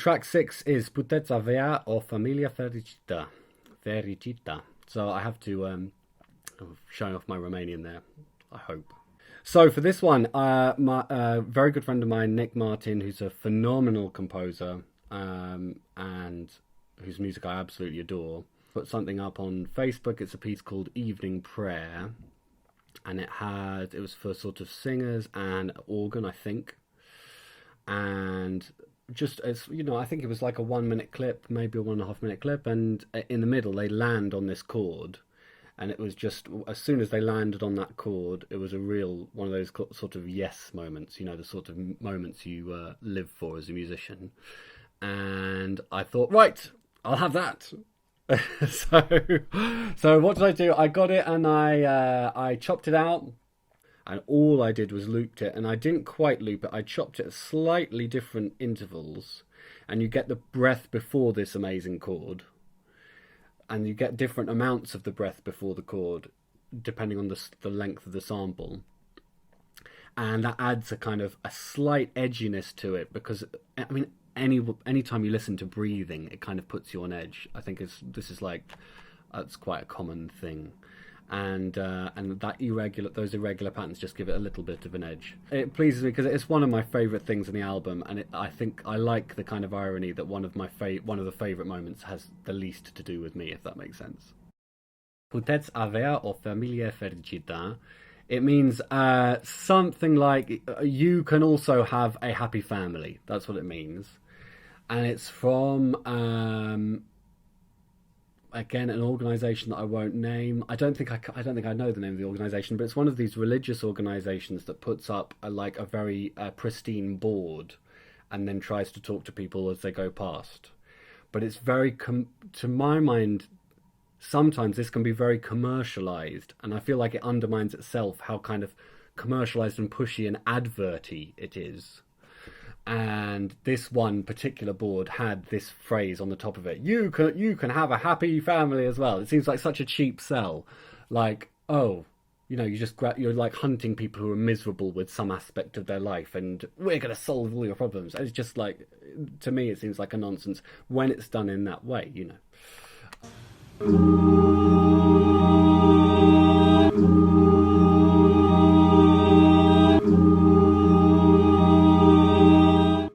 Track 6 is Puteți, avea or familie, fericiță. Fericiță. So I have to, showing off my Romanian there, I hope. So for this one, my very good friend of mine, Nick Martin, who's a phenomenal composer, and whose music I absolutely adore, put something up on Facebook. It's a piece called Evening Prayer, and it was for sort of singers and organ, I think. And just as you know, I think it was like a 1 minute clip, maybe a 1.5 minute clip, and in the middle they land on this chord, and it was just as soon as they landed on that chord, it was a real one of those sort of yes moments, you know, the sort of moments you live for as a musician. And I thought, right, I'll have that. So what did I do? I got it and I chopped it out. And all I did was looped it, and I didn't quite loop it. I chopped it at slightly different intervals, and you get the breath before this amazing chord, and you get different amounts of the breath before the chord, depending on the length of the sample. And that adds a kind of a slight edginess to it, because, I mean, any time you listen to breathing, it kind of puts you on edge. I think that's quite a common thing. And those irregular patterns just give it a little bit of an edge. It pleases me because it's one of my favourite things in the album, and I think I like the kind of irony that one of the favourite moments has the least to do with me, if that makes sense. Puteți, avea o familie fericită. It means something like you can also have a happy family. That's what it means, and it's from. Again, an organisation that I won't name. I don't think I know the name of the organisation, but it's one of these religious organisations that puts up a very pristine board, and then tries to talk to people as they go past. But it's very, to my mind, sometimes this can be very commercialised, and I feel like it undermines itself how kind of commercialised and pushy and adverty it is. And this one particular board had this phrase on the top of it: you can have a happy family as well. It seems like such a cheap sell, like, oh, you know, you're like hunting people who are miserable with some aspect of their life, and we're going to solve all your problems. It's just like, to me, it seems like a nonsense when it's done in that way, you know.